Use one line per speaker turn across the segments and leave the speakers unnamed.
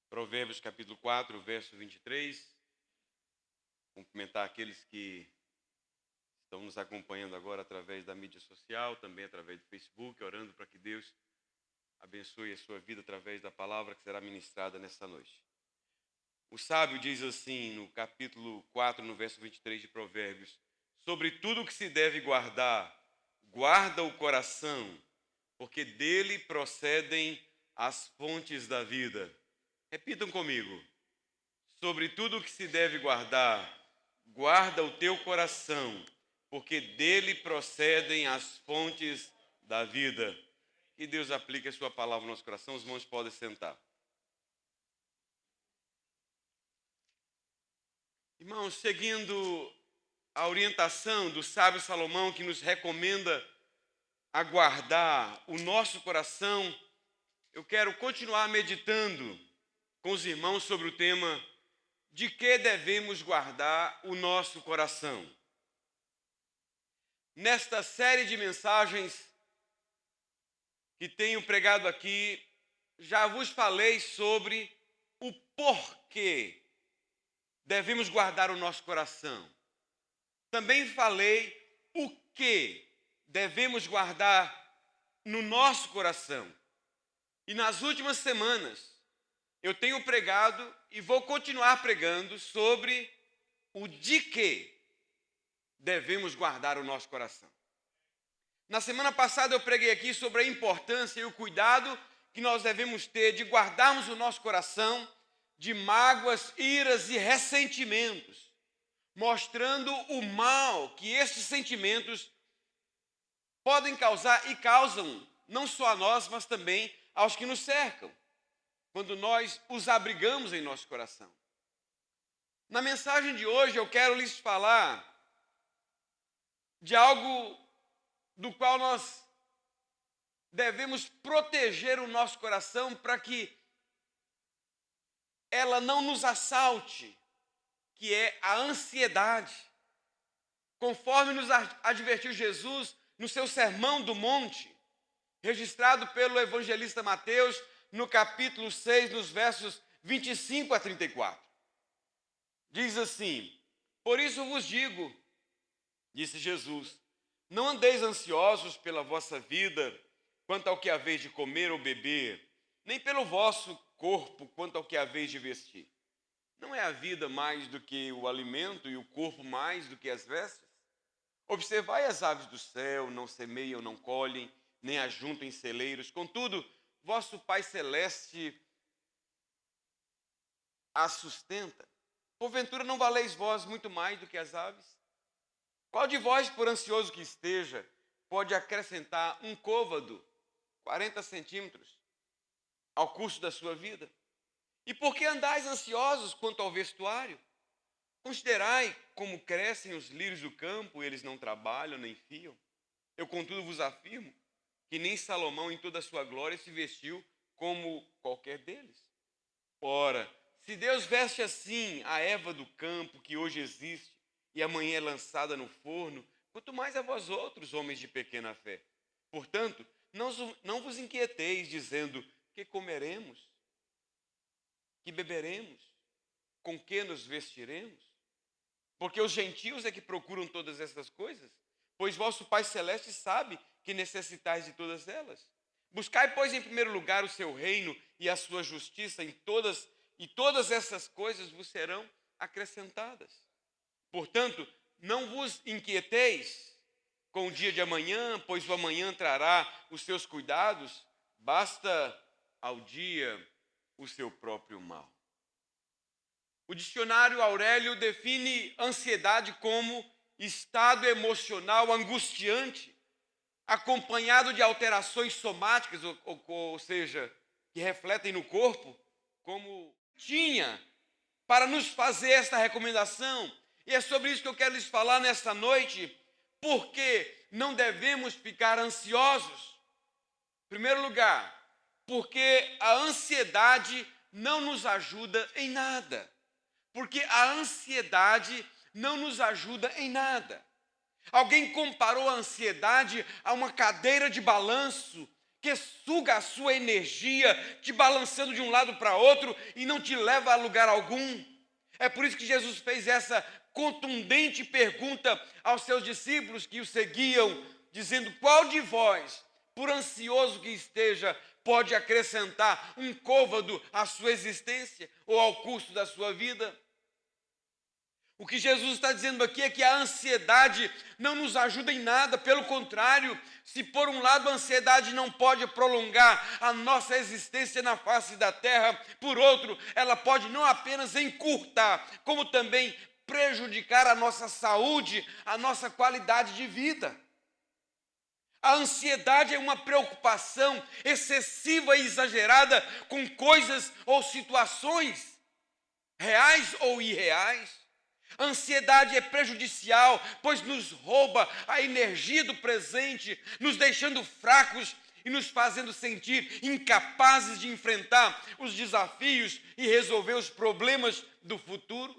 Provérbios capítulo 4, verso 23. Cumprimentar aqueles que estão nos acompanhando agora através da mídia social, também através do Facebook, orando para que Deus abençoe a sua vida através da palavra que será ministrada nessa noite. O sábio diz assim, no capítulo 4, no verso 23 de Provérbios: sobre tudo que se deve guardar, guarda o coração, porque dele procedem as fontes da vida. Repitam comigo. Sobre tudo o que se deve guardar, guarda o teu coração, porque dele procedem as fontes da vida. Que Deus aplique a sua palavra no nosso coração. Os irmãos podem sentar. Irmãos, seguindo a orientação do sábio Salomão, que nos recomenda a guardar o nosso coração, eu quero continuar meditando com os irmãos sobre o tema de que devemos guardar o nosso coração. Nesta série de mensagens que tenho pregado aqui, já vos falei sobre o porquê devemos guardar o nosso coração. Também falei o que devemos guardar no nosso coração. E nas últimas semanas, eu tenho pregado e vou continuar pregando sobre o de que devemos guardar o nosso coração. Na semana passada eu preguei aqui sobre a importância e o cuidado que nós devemos ter de guardarmos o nosso coração de mágoas, iras e ressentimentos, mostrando o mal que estes sentimentos podem causar e causam não só a nós, mas também aos que nos cercam, quando nós os abrigamos em nosso coração. Na mensagem de hoje eu quero lhes falar de algo do qual nós devemos proteger o nosso coração para que ela não nos assalte, que é a ansiedade. Conforme nos advertiu Jesus no seu Sermão do Monte, registrado pelo evangelista Mateus, no capítulo 6, nos versos 25 a 34. Diz assim: por isso vos digo, disse Jesus, não andeis ansiosos pela vossa vida, quanto ao que haveis de comer ou beber, nem pelo vosso corpo, quanto ao que haveis de vestir. Não é a vida mais do que o alimento e o corpo mais do que as vestes? Observai as aves do céu, não semeiam, não colhem, nem ajuntam em celeiros. Contudo, vosso Pai Celeste as sustenta. Porventura não valeis vós muito mais do que as aves? Qual de vós, por ansioso que esteja, pode acrescentar um côvado, 40 centímetros, ao curso da sua vida? E por que andais ansiosos quanto ao vestuário? Considerai como crescem os lírios do campo, eles não trabalham nem fiam. Eu, contudo, vos afirmo que nem Salomão, em toda a sua glória, se vestiu como qualquer deles. Ora, se Deus veste assim a erva do campo, que hoje existe, e amanhã é lançada no forno, quanto mais a vós outros, homens de pequena fé. Portanto, não vos inquieteis, dizendo, que comeremos? Que beberemos? Com que nos vestiremos? Porque os gentios é que procuram todas essas coisas, pois vosso Pai Celeste sabe que necessitais de todas elas. Buscai, pois, em primeiro lugar o seu reino e a sua justiça e todas essas coisas vos serão acrescentadas. Portanto, não vos inquieteis com o dia de amanhã, pois o amanhã trará os seus cuidados, basta ao dia o seu próprio mal. O dicionário Aurélio define ansiedade como estado emocional angustiante, acompanhado de alterações somáticas, ou seja, que refletem no corpo, como tinha para nos fazer esta recomendação. E é sobre isso que eu quero lhes falar nesta noite, porque não devemos ficar ansiosos. Em primeiro lugar, porque a ansiedade não nos ajuda em nada. Porque a ansiedade não nos ajuda em nada. Alguém comparou a ansiedade a uma cadeira de balanço que suga a sua energia, te balançando de um lado para outro e não te leva a lugar algum. É por isso que Jesus fez essa contundente pergunta aos seus discípulos que o seguiam, dizendo: qual de vós, por ansioso que esteja, pode acrescentar um côvado à sua existência ou ao curso da sua vida? O que Jesus está dizendo aqui é que a ansiedade não nos ajuda em nada, pelo contrário, se por um lado a ansiedade não pode prolongar a nossa existência na face da terra, por outro, ela pode não apenas encurtar, como também prejudicar a nossa saúde, a nossa qualidade de vida. A ansiedade é uma preocupação excessiva e exagerada com coisas ou situações, reais ou irreais. A ansiedade é prejudicial, pois nos rouba a energia do presente, nos deixando fracos e nos fazendo sentir incapazes de enfrentar os desafios e resolver os problemas do futuro.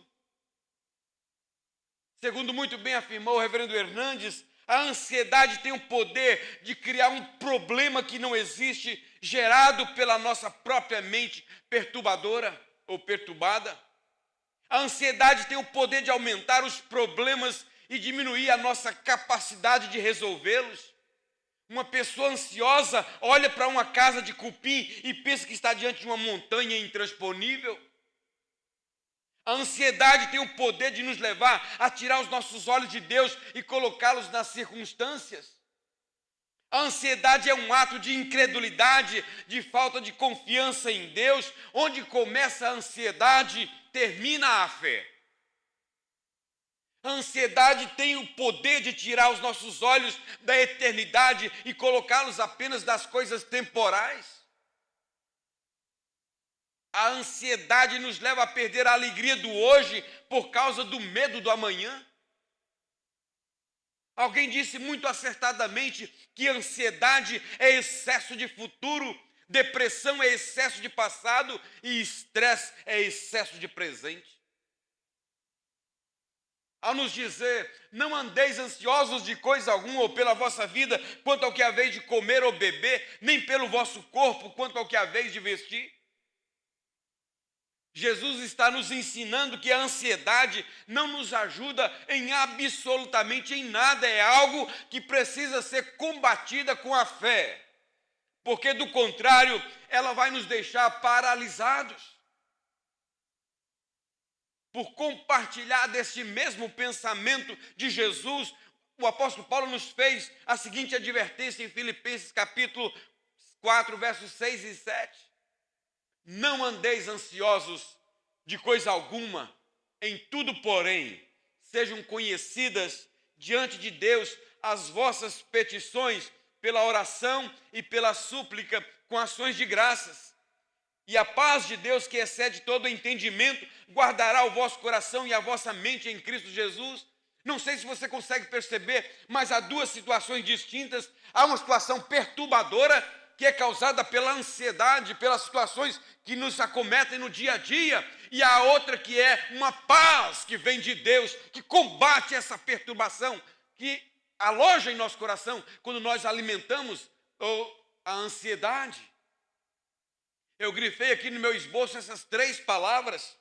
Segundo muito bem afirmou o reverendo Hernandes, a ansiedade tem o poder de criar um problema que não existe, gerado pela nossa própria mente perturbadora ou perturbada. A ansiedade tem o poder de aumentar os problemas e diminuir a nossa capacidade de resolvê-los. Uma pessoa ansiosa olha para uma casa de cupim e pensa que está diante de uma montanha intransponível. A ansiedade tem o poder de nos levar a tirar os nossos olhos de Deus e colocá-los nas circunstâncias. A ansiedade é um ato de incredulidade, de falta de confiança em Deus. Onde começa a ansiedade, termina a fé. A ansiedade tem o poder de tirar os nossos olhos da eternidade e colocá-los apenas das coisas temporais. A ansiedade nos leva a perder a alegria do hoje por causa do medo do amanhã. Alguém disse muito acertadamente que ansiedade é excesso de futuro, depressão é excesso de passado e estresse é excesso de presente. Ao nos dizer: não andeis ansiosos de coisa alguma, ou pela vossa vida, quanto ao que haveis de comer ou beber, nem pelo vosso corpo, quanto ao que haveis de vestir. Jesus está nos ensinando que a ansiedade não nos ajuda em absolutamente em nada, é algo que precisa ser combatida com a fé, porque do contrário, ela vai nos deixar paralisados. Por compartilhar desse mesmo pensamento de Jesus, o apóstolo Paulo nos fez a seguinte advertência em Filipenses capítulo 4, versos 6 e 7. Não andeis ansiosos de coisa alguma, em tudo, porém, sejam conhecidas diante de Deus as vossas petições pela oração e pela súplica com ações de graças. E a paz de Deus, que excede todo entendimento, guardará o vosso coração e a vossa mente em Cristo Jesus. Não sei se você consegue perceber, mas há duas situações distintas. Há uma situação perturbadora, que é causada pela ansiedade, pelas situações que nos acometem no dia a dia, e a outra que é uma paz que vem de Deus, que combate essa perturbação, que aloja em nosso coração quando nós alimentamos a ansiedade. Eu grifei aqui no meu esboço essas 3 palavras.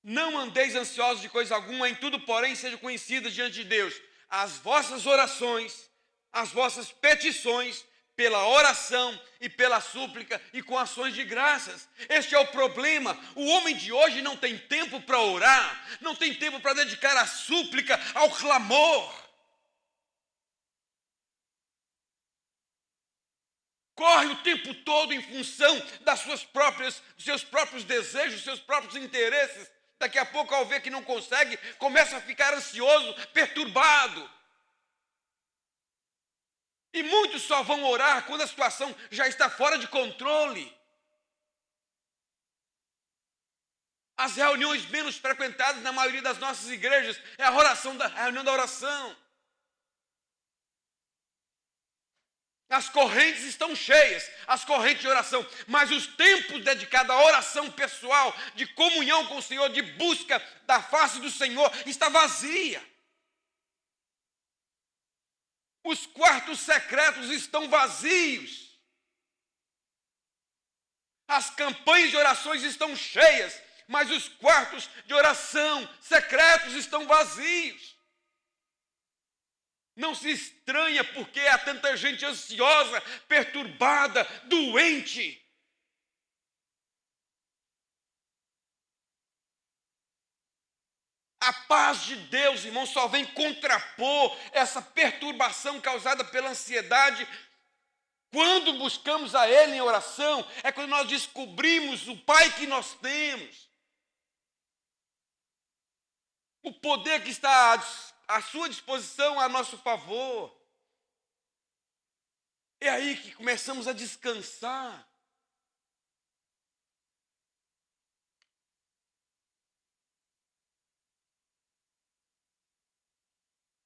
Não andeis ansiosos de coisa alguma, em tudo, porém, sejam conhecidas diante de Deus as vossas orações, as vossas petições, pela oração e pela súplica e com ações de graças. Este é o problema. O homem de hoje não tem tempo para orar, não tem tempo para dedicar à súplica, ao clamor. Corre o tempo todo em função dos seus próprios desejos, dos seus próprios interesses. Daqui a pouco, ao ver que não consegue, começa a ficar ansioso, perturbado. E muitos só vão orar quando a situação já está fora de controle. As reuniões menos frequentadas na maioria das nossas igrejas é a reunião da oração. As correntes estão cheias, as correntes de oração, mas os tempos dedicados à oração pessoal, de comunhão com o Senhor, de busca da face do Senhor, está vazia. Os quartos secretos estão vazios. As campanhas de orações estão cheias, mas os quartos de oração secretos estão vazios. Não se estranha porque há tanta gente ansiosa, perturbada, doente. A paz de Deus, irmão, só vem contrapor essa perturbação causada pela ansiedade. Quando buscamos a Ele em oração, é quando nós descobrimos o Pai que nós temos. O poder que está à sua disposição, a nosso favor. É aí que começamos a descansar.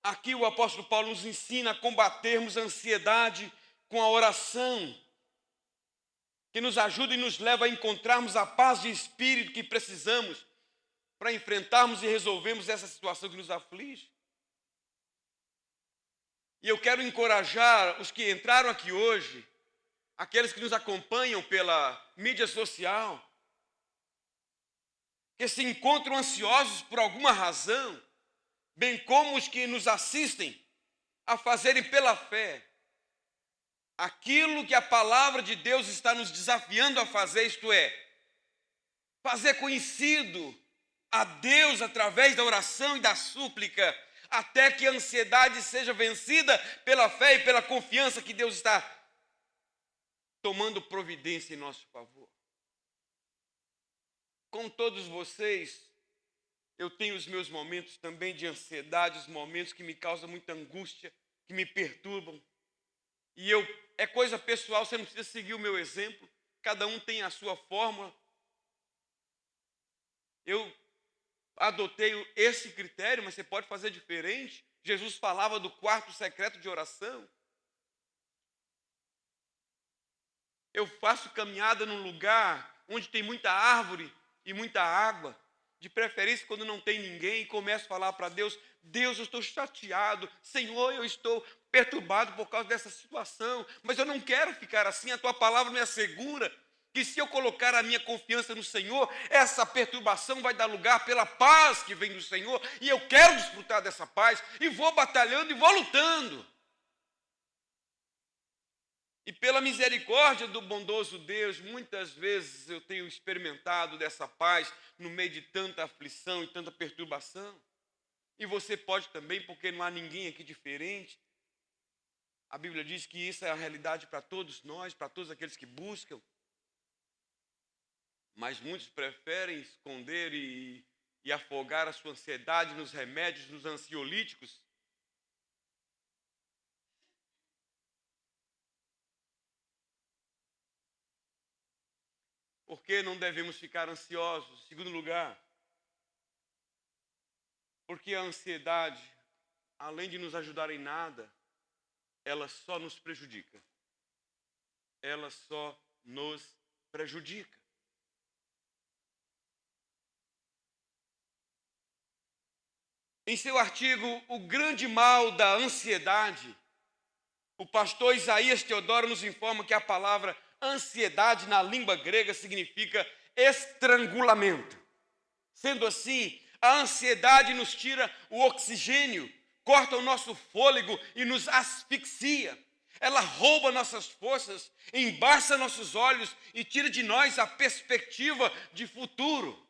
Aqui o apóstolo Paulo nos ensina a combatermos a ansiedade com a oração, que nos ajuda e nos leva a encontrarmos a paz de espírito que precisamos para enfrentarmos e resolvermos essa situação que nos aflige. E eu quero encorajar os que entraram aqui hoje, aqueles que nos acompanham pela mídia social, que se encontram ansiosos por alguma razão, bem como os que nos assistem, a fazerem pela fé aquilo que a palavra de Deus está nos desafiando a fazer, isto é, fazer conhecido a Deus através da oração e da súplica, até que a ansiedade seja vencida pela fé e pela confiança que Deus está tomando providência em nosso favor. Com todos vocês, eu tenho os meus momentos também de ansiedade, os momentos que me causam muita angústia, que me perturbam. E é coisa pessoal, você não precisa seguir o meu exemplo, cada um tem a sua fórmula. Eu adotei esse critério, mas você pode fazer diferente. Jesus falava do quarto secreto de oração. Eu faço caminhada num lugar onde tem muita árvore e muita água, de preferência quando não tem ninguém, e começo a falar para Deus: Deus, eu estou chateado, Senhor, eu estou perturbado por causa dessa situação, mas eu não quero ficar assim, a tua palavra me assegura que se eu colocar a minha confiança no Senhor, essa perturbação vai dar lugar pela paz que vem do Senhor, e eu quero desfrutar dessa paz, e vou batalhando e vou lutando. E pela misericórdia do bondoso Deus, muitas vezes eu tenho experimentado dessa paz no meio de tanta aflição e tanta perturbação. E você pode também, porque não há ninguém aqui diferente. A Bíblia diz que isso é a realidade para todos nós, para todos aqueles que buscam. Mas muitos preferem esconder e afogar a sua ansiedade nos remédios, nos ansiolíticos. Por que não devemos ficar ansiosos? Em segundo lugar, porque a ansiedade, além de nos ajudar em nada, ela só nos prejudica. Ela só nos prejudica. Em seu artigo, O Grande Mal da Ansiedade, o pastor Isaías Teodoro nos informa que a palavra ansiedade na língua grega significa estrangulamento. Sendo assim, a ansiedade nos tira o oxigênio, corta o nosso fôlego e nos asfixia. Ela rouba nossas forças, embaça nossos olhos e tira de nós a perspectiva de futuro.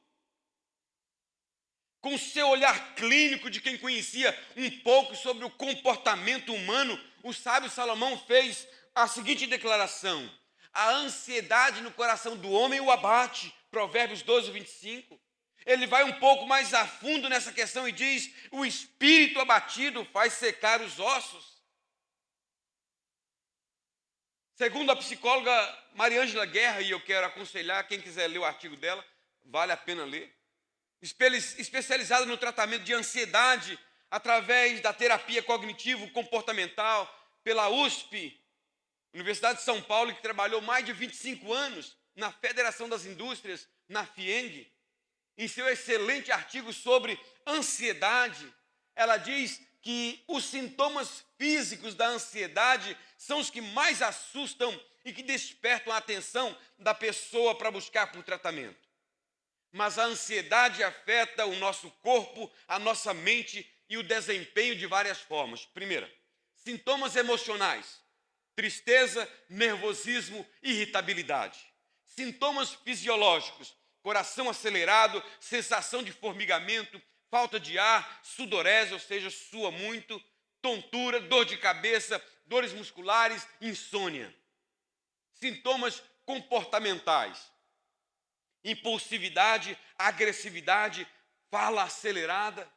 Com seu olhar clínico de quem conhecia um pouco sobre o comportamento humano, o sábio Salomão fez a seguinte declaração: a ansiedade no coração do homem o abate, Provérbios 12, 25. Ele vai um pouco mais a fundo nessa questão e diz: o espírito abatido faz secar os ossos. Segundo a psicóloga Mariângela Guerra, e eu quero aconselhar quem quiser ler o artigo dela, vale a pena ler, especializada no tratamento de ansiedade através da terapia cognitivo-comportamental pela USP, Universidade de São Paulo, que trabalhou mais de 25 anos na Federação das Indústrias, na FIENG. Em seu excelente artigo sobre ansiedade, ela diz que os sintomas físicos da ansiedade são os que mais assustam e que despertam a atenção da pessoa para buscar por tratamento. Mas a ansiedade afeta o nosso corpo, a nossa mente e o desempenho de várias formas. Primeira, sintomas emocionais: tristeza, nervosismo, irritabilidade. Sintomas fisiológicos: coração acelerado, sensação de formigamento, falta de ar, sudorese, ou seja, sua muito, tontura, dor de cabeça, dores musculares, insônia. Sintomas comportamentais: impulsividade, agressividade, fala acelerada.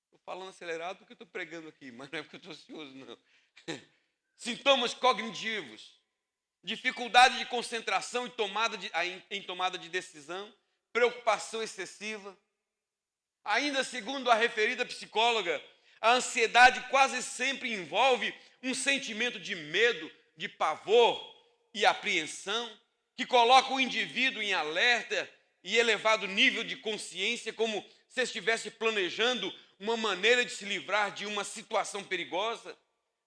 Estou falando acelerado porque estou pregando aqui, mas não é porque eu estou ansioso, não. Sintomas cognitivos: dificuldade de concentração em tomada de decisão, preocupação excessiva. Ainda segundo a referida psicóloga, a ansiedade quase sempre envolve um sentimento de medo, de pavor e apreensão, que coloca o indivíduo em alerta e elevado nível de consciência, como se estivesse planejando uma maneira de se livrar de uma situação perigosa,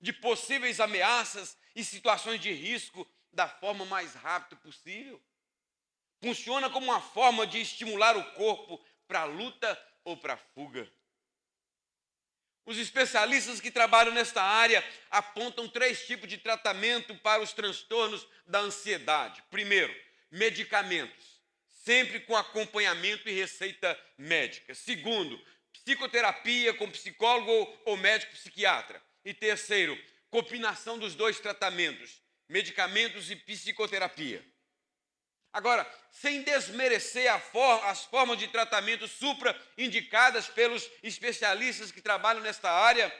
de possíveis ameaças e situações de risco da forma mais rápida possível. Funciona como uma forma de estimular o corpo para a luta ou para a fuga. Os especialistas que trabalham nesta área apontam 3 tipos de tratamento para os transtornos da ansiedade. Primeiro, medicamentos, sempre com acompanhamento e receita médica. Segundo, psicoterapia com psicólogo ou médico psiquiatra. E terceiro, combinação dos 2 tratamentos, medicamentos e psicoterapia. Agora, sem desmerecer as formas de tratamento supra-indicadas pelos especialistas que trabalham nesta área,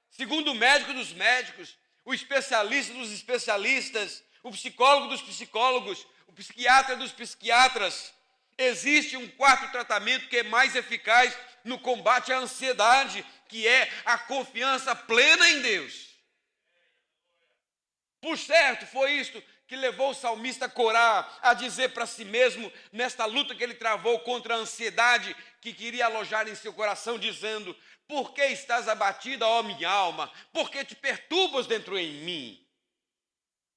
segundo o médico dos médicos, o especialista dos especialistas, o psicólogo dos psicólogos, o psiquiatra dos psiquiatras, existe um 4º tratamento que é mais eficaz no combate à ansiedade, que é a confiança plena em Deus. Por certo, foi isto que levou o salmista Corá a dizer para si mesmo, nesta luta que ele travou contra a ansiedade que queria alojar em seu coração, dizendo: por que estás abatida, ó minha alma? Por que te perturbas dentro em mim?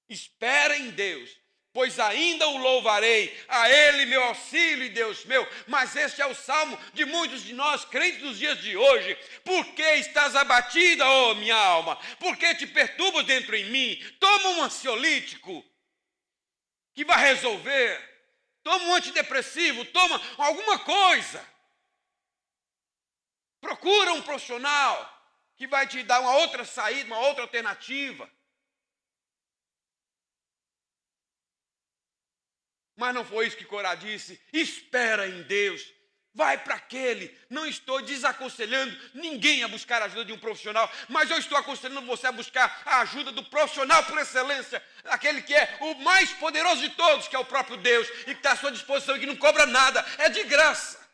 Espera em Deus, pois ainda o louvarei, a Ele meu auxílio e Deus meu. Mas este é o salmo de muitos de nós, crentes dos dias de hoje. Por que estás abatida, ó minha alma? Por que te perturbas dentro em mim? Toma um ansiolítico que vai resolver. Toma um antidepressivo, toma alguma coisa. Procura um profissional que vai te dar uma outra saída, uma outra alternativa. Mas não foi isso que Corá disse. Espera em Deus. Vai para aquele. Não estou desaconselhando ninguém a buscar a ajuda de um profissional, mas eu estou aconselhando você a buscar a ajuda do profissional por excelência, aquele que é o mais poderoso de todos, que é o próprio Deus, e que está à sua disposição e que não cobra nada, é de graça.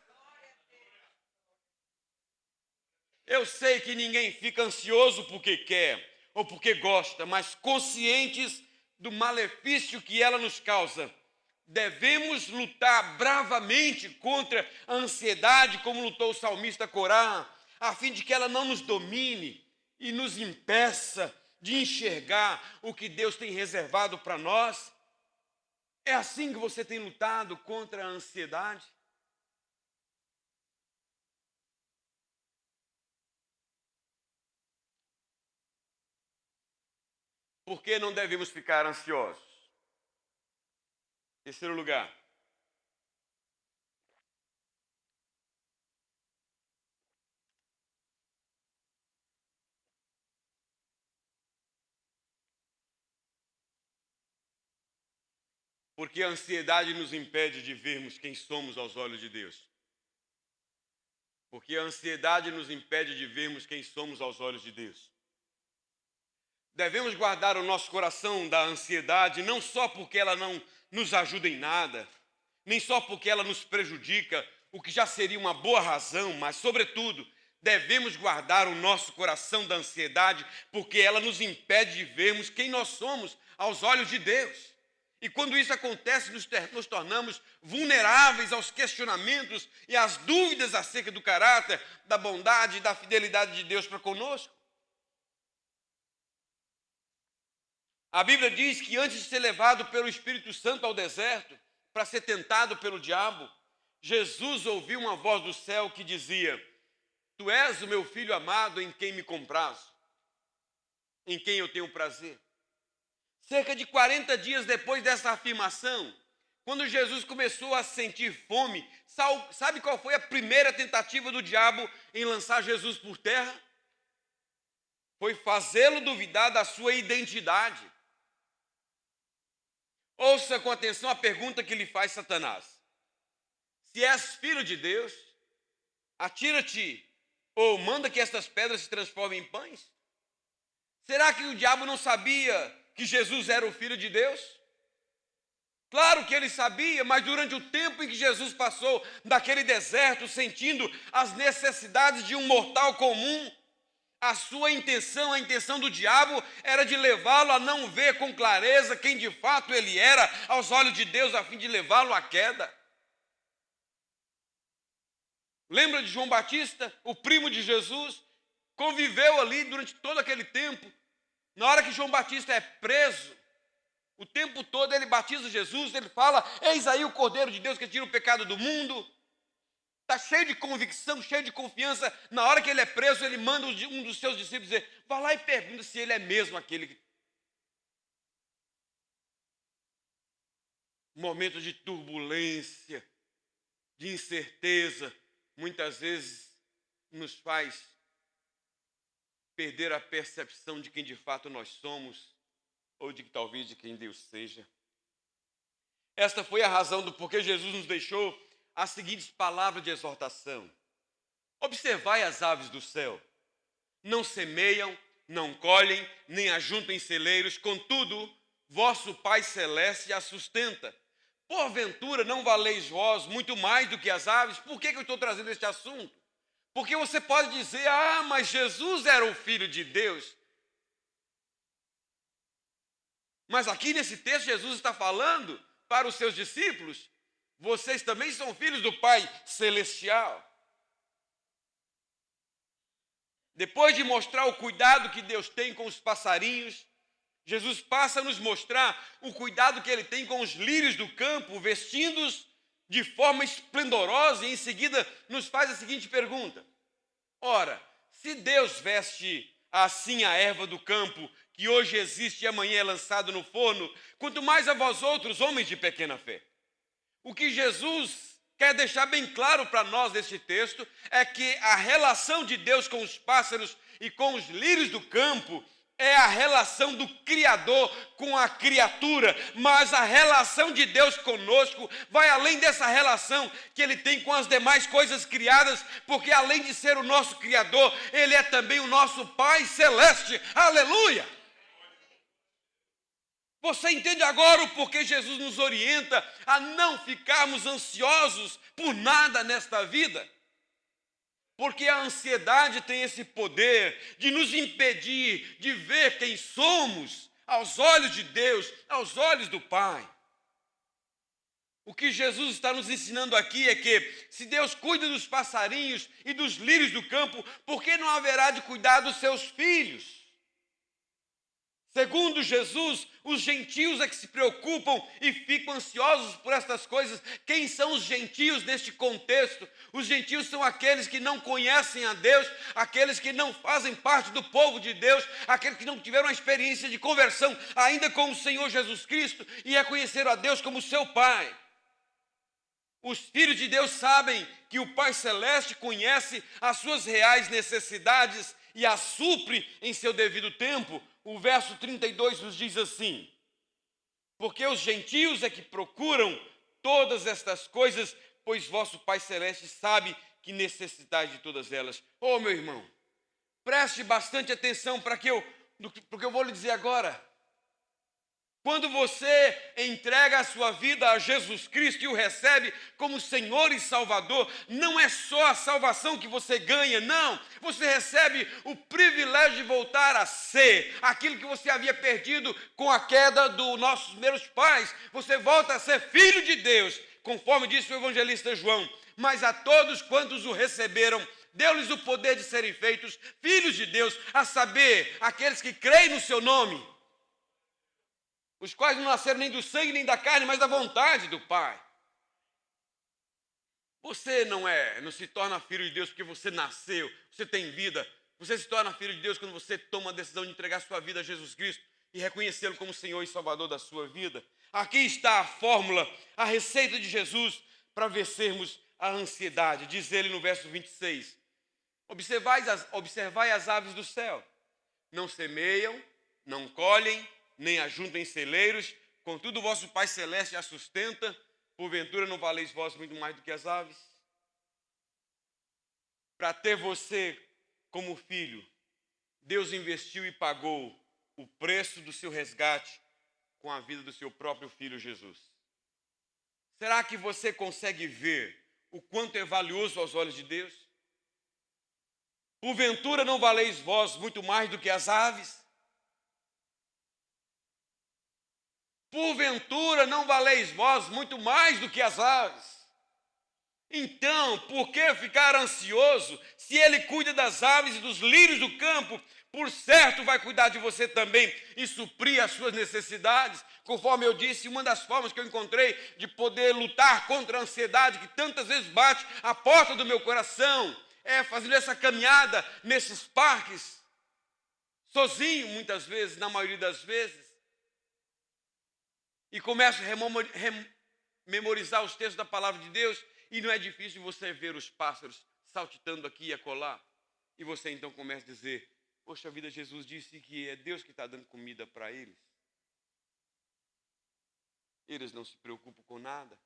Eu sei que ninguém fica ansioso porque quer ou porque gosta, mas conscientes do malefício que ela nos causa, devemos lutar bravamente contra a ansiedade, como lutou o salmista Corá, a fim de que ela não nos domine e nos impeça de enxergar o que Deus tem reservado para nós. É assim que você tem lutado contra a ansiedade? Por que não devemos ficar ansiosos? Terceiro lugar, porque a ansiedade nos impede de vermos quem somos aos olhos de Deus. Porque a ansiedade nos impede de vermos quem somos aos olhos de Deus. Devemos guardar o nosso coração da ansiedade, não só porque ela não nos ajuda em nada, nem só porque ela nos prejudica, o que já seria uma boa razão, mas, sobretudo, devemos guardar o nosso coração da ansiedade, porque ela nos impede de vermos quem nós somos aos olhos de Deus. E quando isso acontece, nos tornamos vulneráveis aos questionamentos e às dúvidas acerca do caráter, da bondade e da fidelidade de Deus para conosco. A Bíblia diz que antes de ser levado pelo Espírito Santo ao deserto, para ser tentado pelo diabo, Jesus ouviu uma voz do céu que dizia: Tu és o meu filho amado em quem me comprazo, em quem eu tenho prazer. Cerca de 40 dias depois dessa afirmação, quando Jesus começou a sentir fome, sabe qual foi a primeira tentativa do diabo em lançar Jesus por terra? Foi fazê-lo duvidar da sua identidade. Ouça com atenção a pergunta que lhe faz Satanás: se és filho de Deus, atira-te ou manda que estas pedras se transformem em pães? Será que o diabo não sabia que Jesus era o Filho de Deus? Claro que ele sabia, mas durante o tempo em que Jesus passou naquele deserto, sentindo as necessidades de um mortal comum, a sua intenção, a intenção do diabo, era de levá-lo a não ver com clareza quem de fato ele era aos olhos de Deus, a fim de levá-lo à queda. Lembra de João Batista, o primo de Jesus? Conviveu ali durante todo aquele tempo. Na hora que João Batista é preso, o tempo todo ele batiza Jesus, ele fala: eis aí o Cordeiro de Deus que tira o pecado do mundo. Está cheio de convicção, cheio de confiança. Na hora que ele é preso, ele manda um dos seus discípulos dizer: vá lá e pergunta se ele é mesmo aquele que... Momentos de turbulência, de incerteza, muitas vezes nos faz perder a percepção de quem de fato nós somos, ou de talvez de quem Deus seja. Esta foi a razão do porquê Jesus nos deixou as seguintes palavras de exortação: observai as aves do céu, não semeiam, não colhem, nem ajuntam em celeiros, contudo, vosso Pai Celeste as sustenta. Porventura não valeis vós muito mais do que as aves? Por que eu estou trazendo este assunto? Porque você pode dizer: ah, mas Jesus era o Filho de Deus. Mas aqui nesse texto Jesus está falando para os seus discípulos: vocês também são filhos do Pai Celestial. Depois de mostrar o cuidado que Deus tem com os passarinhos, Jesus passa a nos mostrar o cuidado que Ele tem com os lírios do campo, vestindo-os de forma esplendorosa, e em seguida nos faz a seguinte pergunta: ora, se Deus veste assim a erva do campo, que hoje existe e amanhã é lançado no forno, quanto mais a vós outros, homens de pequena fé. O que Jesus quer deixar bem claro para nós neste texto é que a relação de Deus com os pássaros e com os lírios do campo é a relação do Criador com a criatura, mas a relação de Deus conosco vai além dessa relação que Ele tem com as demais coisas criadas, porque além de ser o nosso Criador, Ele é também o nosso Pai Celeste. Aleluia! Você entende agora o porquê Jesus nos orienta a não ficarmos ansiosos por nada nesta vida? Porque a ansiedade tem esse poder de nos impedir de ver quem somos aos olhos de Deus, aos olhos do Pai. O que Jesus está nos ensinando aqui é que, se Deus cuida dos passarinhos e dos lírios do campo, por que não haverá de cuidar dos seus filhos? Segundo Jesus, os gentios é que se preocupam e ficam ansiosos por estas coisas. Quem são os gentios neste contexto? Os gentios são aqueles que não conhecem a Deus, aqueles que não fazem parte do povo de Deus, aqueles que não tiveram a experiência de conversão ainda com o Senhor Jesus Cristo e reconheceram a Deus como seu Pai. Os filhos de Deus sabem que o Pai Celeste conhece as suas reais necessidades e as supre em seu devido tempo. O verso 32 nos diz assim: porque os gentios é que procuram todas estas coisas, pois vosso Pai Celeste sabe que necessitais de todas elas. Oh, meu irmão, preste bastante atenção para porque eu vou lhe dizer agora. Quando você entrega a sua vida a Jesus Cristo e o recebe como Senhor e Salvador, não é só a salvação que você ganha, não. Você recebe o privilégio de voltar a ser aquilo que você havia perdido com a queda dos nossos primeiros pais. Você volta a ser filho de Deus, conforme disse o evangelista João. Mas a todos quantos o receberam, deu-lhes o poder de serem feitos filhos de Deus, a saber, aqueles que creem no seu nome, os quais não nasceram nem do sangue nem da carne, mas da vontade do Pai. Você não se torna filho de Deus porque você nasceu, você tem vida. Você se torna filho de Deus quando você toma a decisão de entregar sua vida a Jesus Cristo e reconhecê-lo como Senhor e Salvador da sua vida. Aqui está a fórmula, a receita de Jesus para vencermos a ansiedade. Diz ele no verso 26. Observai as aves do céu. Não semeiam, não colhem, nem ajuntam em celeiros. Contudo, o vosso Pai Celeste as sustenta. Porventura não valeis vós muito mais do que as aves? Para ter você como filho, Deus investiu e pagou o preço do seu resgate com a vida do seu próprio Filho Jesus. Será que você consegue ver o quanto é valioso aos olhos de Deus? Porventura não valeis vós muito mais do que as aves? Porventura não valeis vós muito mais do que as aves? Então, por que ficar ansioso se ele cuida das aves e dos lírios do campo? Por certo vai cuidar de você também e suprir as suas necessidades. Conforme eu disse, uma das formas que eu encontrei de poder lutar contra a ansiedade que tantas vezes bate à porta do meu coração é fazendo essa caminhada nesses parques, sozinho muitas vezes, na maioria das vezes. E começo a memorizar os textos da palavra de Deus, e não é difícil você ver os pássaros saltitando aqui e acolá. E você então começa a dizer, poxa vida, Jesus disse que é Deus que está dando comida para eles. Eles não se preocupam com nada.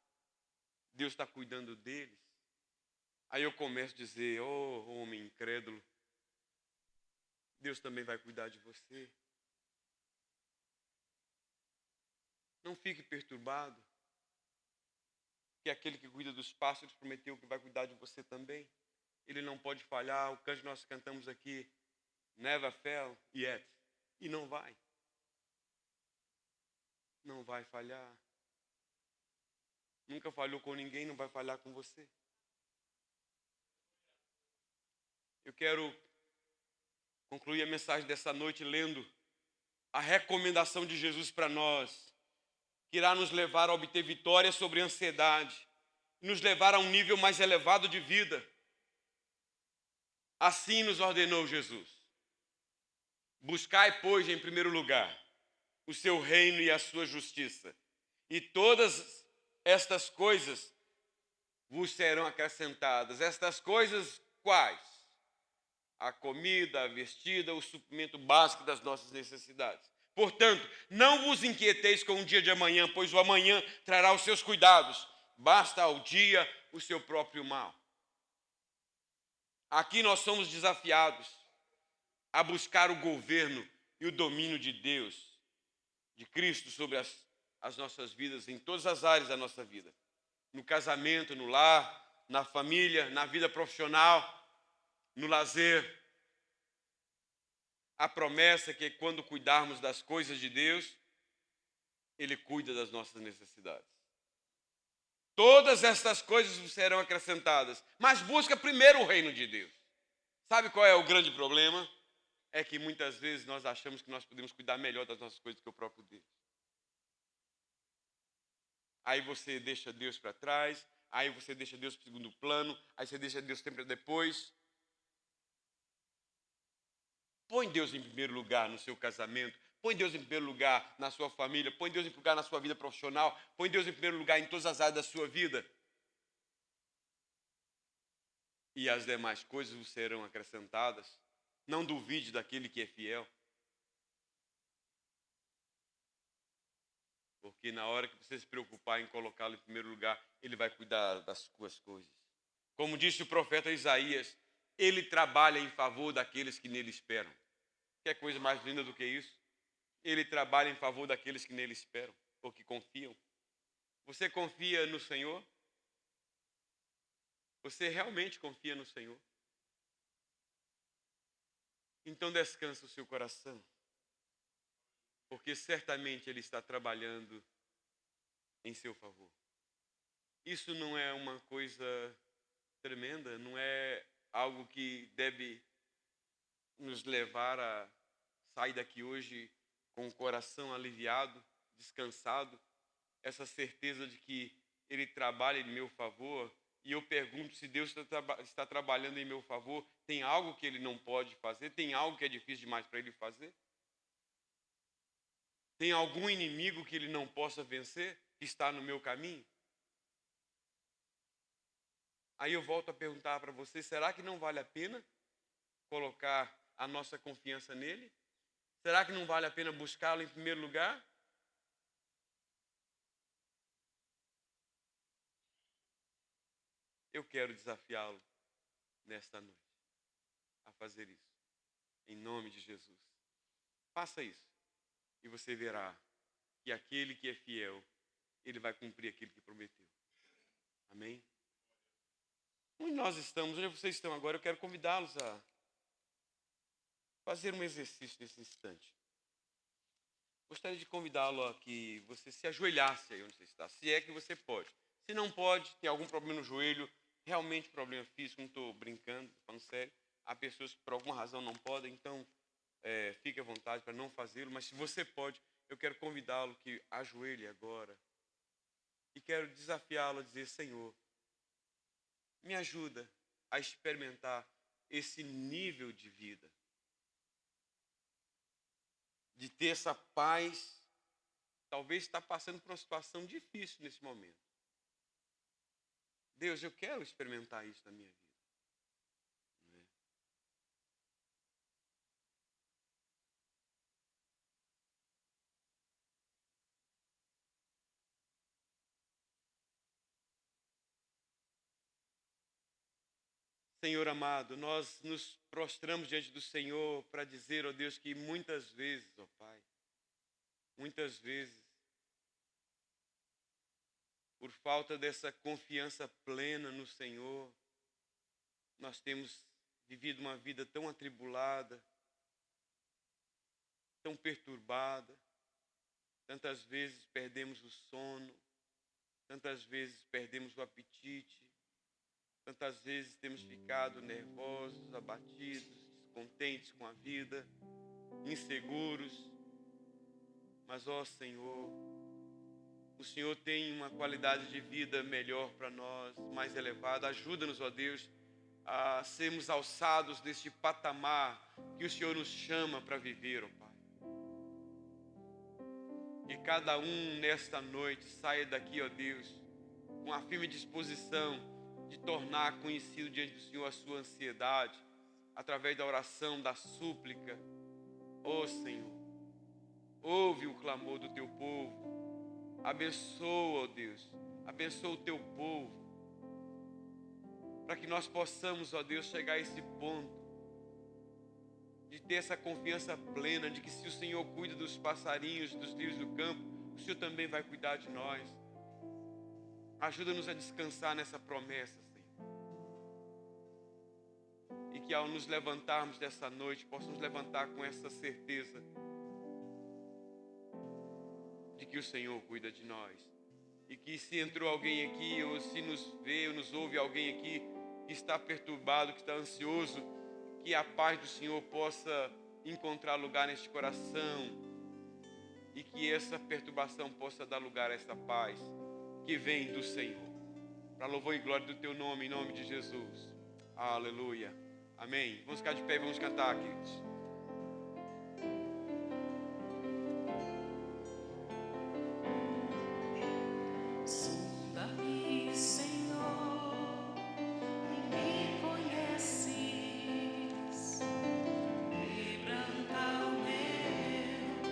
Deus está cuidando deles. Aí eu começo a dizer, oh homem incrédulo, Deus também vai cuidar de você. Não fique perturbado, que aquele que cuida dos pássaros prometeu que vai cuidar de você também. Ele não pode falhar. O canto que nós cantamos aqui, never fail yet. E não vai. Não vai falhar. Nunca falhou com ninguém, não vai falhar com você. Eu quero concluir a mensagem dessa noite lendo a recomendação de Jesus para nós, que irá nos levar a obter vitória sobre a ansiedade, nos levar a um nível mais elevado de vida. Assim nos ordenou Jesus. Buscai, pois, em primeiro lugar, o seu reino e a sua justiça, e todas estas coisas vos serão acrescentadas. Estas coisas quais? A comida, a vestida, o suprimento básico das nossas necessidades. Portanto, não vos inquieteis com o dia de amanhã, pois o amanhã trará os seus cuidados. Basta ao dia o seu próprio mal. Aqui nós somos desafiados a buscar o governo e o domínio de Deus, de Cristo sobre as nossas vidas, em todas as áreas da nossa vida. No casamento, no lar, na família, na vida profissional, no lazer. A promessa é que quando cuidarmos das coisas de Deus, Ele cuida das nossas necessidades. Todas estas coisas vos serão acrescentadas, mas busca primeiro o reino de Deus. Sabe qual é o grande problema? É que muitas vezes nós achamos que nós podemos cuidar melhor das nossas coisas do que o próprio Deus. Aí você deixa Deus para trás, aí você deixa Deus para o segundo plano, aí você deixa Deus sempre depois. Põe Deus em primeiro lugar no seu casamento, põe Deus em primeiro lugar na sua família, põe Deus em primeiro lugar na sua vida profissional, põe Deus em primeiro lugar em todas as áreas da sua vida. E as demais coisas vos serão acrescentadas. Não duvide daquele que é fiel. Porque na hora que você se preocupar em colocá-lo em primeiro lugar, Ele vai cuidar das suas coisas. Como disse o profeta Isaías, Ele trabalha em favor daqueles que nele esperam. Quer coisa mais linda do que isso? Ele trabalha em favor daqueles que nele esperam ou que confiam. Você confia no Senhor? Você realmente confia no Senhor? Então descansa o seu coração, porque certamente Ele está trabalhando em seu favor. Isso não é uma coisa tremenda, não é algo que deve nos levar a sair daqui hoje com o coração aliviado, descansado, essa certeza de que Ele trabalha em meu favor. E eu pergunto, se Deus está trabalhando em meu favor, tem algo que Ele não pode fazer? Tem algo que é difícil demais para Ele fazer? Tem algum inimigo que Ele não possa vencer, que está no meu caminho? Aí eu volto a perguntar para você, será que não vale a pena colocar a nossa confiança nele? Será que não vale a pena buscá-lo em primeiro lugar? Eu quero desafiá-lo nesta noite a fazer isso, em nome de Jesus. Faça isso e você verá que aquele que é fiel, ele vai cumprir aquilo que prometeu. Amém? Onde nós estamos, onde vocês estão agora, eu quero convidá-los a fazer um exercício nesse instante. Gostaria de convidá-lo a que você se ajoelhasse aí onde você está, se é que você pode. Se não pode, tem algum problema no joelho, realmente problema físico, não estou brincando, falando sério. Há pessoas que por alguma razão não podem, então fique à vontade para não fazê-lo. Mas se você pode, eu quero convidá-lo que ajoelhe agora. E quero desafiá-lo a dizer, Senhor, me ajuda a experimentar esse nível de vida. De ter essa paz, talvez está passando por uma situação difícil nesse momento. Deus, eu quero experimentar isso na minha vida. Senhor amado, nós nos prostramos diante do Senhor para dizer, ó Deus, que muitas vezes, ó Pai, muitas vezes, por falta dessa confiança plena no Senhor, nós temos vivido uma vida tão atribulada, tão perturbada. Tantas vezes perdemos o sono, tantas vezes perdemos o apetite, tantas vezes temos ficado nervosos, abatidos, descontentes com a vida, inseguros. Mas, ó Senhor, o Senhor tem uma qualidade de vida melhor para nós, mais elevada. Ajuda-nos, ó Deus, a sermos alçados deste patamar que o Senhor nos chama para viver, ó Pai. Que cada um nesta noite saia daqui, ó Deus, com a firme disposição de tornar conhecido diante do Senhor a sua ansiedade, através da oração, da súplica. Ó Senhor, ouve o clamor do teu povo. Abençoa, ó Deus, abençoa o teu povo, para que nós possamos, ó Deus, chegar a esse ponto de ter essa confiança plena de que se o Senhor cuida dos passarinhos, dos lírios do campo, o Senhor também vai cuidar de nós. Ajuda-nos a descansar nessa promessa, Senhor. E que ao nos levantarmos dessa noite, possamos levantar com essa certeza de que o Senhor cuida de nós. E que se entrou alguém aqui, ou se nos vê, ou nos ouve alguém aqui que está perturbado, que está ansioso, que a paz do Senhor possa encontrar lugar neste coração e que essa perturbação possa dar lugar a essa paz que vem do Senhor. Para louvor e glória do teu nome, em nome de Jesus. Aleluia. Amém. Vamos ficar de pé e vamos cantar, queridos.
Sonda-me, Senhor, e me conheces. Quebranta o meu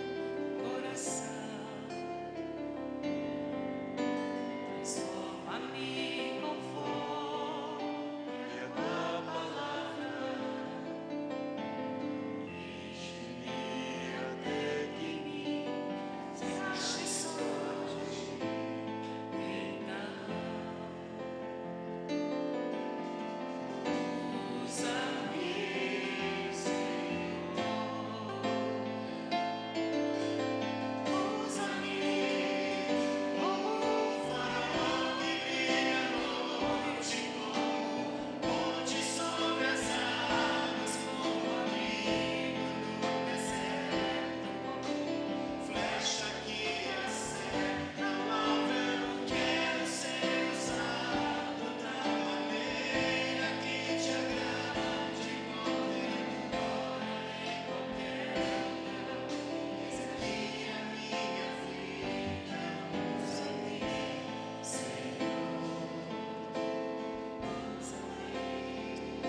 coração. Transforma-me conforme a tua palavra.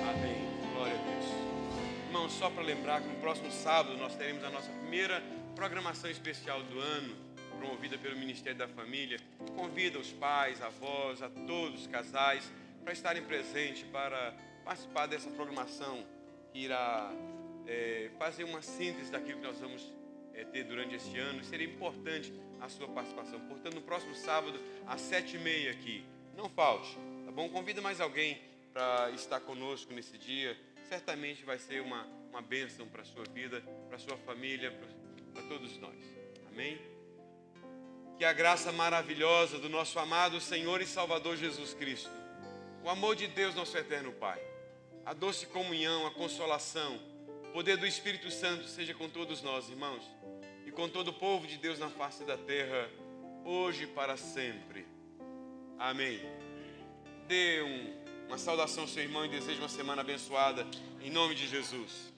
Amém. Glória a Deus. Irmãos, só para lembrar que no próximo sábado nós teremos a nossa primeira programação especial do ano, promovida pelo Ministério da Família. Convida os pais, avós, a todos os casais para estarem presentes, para participar dessa programação que irá fazer uma síntese daquilo que nós vamos ter durante este ano. E seria importante a sua participação. Portanto, no próximo sábado, às 7h30 aqui. Não falte, tá bom? Convida mais alguém para estar conosco nesse dia. Certamente vai ser uma bênção para a sua vida, para a sua família, para todos nós. Amém? Que a graça maravilhosa do nosso amado Senhor e Salvador Jesus Cristo, o amor de Deus, nosso eterno Pai, a doce comunhão, a consolação, o poder do Espírito Santo seja com todos nós, irmãos, e com todo o povo de Deus na face da terra, hoje e para sempre. Amém. Dê uma saudação ao seu irmão e desejo uma semana abençoada, em nome de Jesus.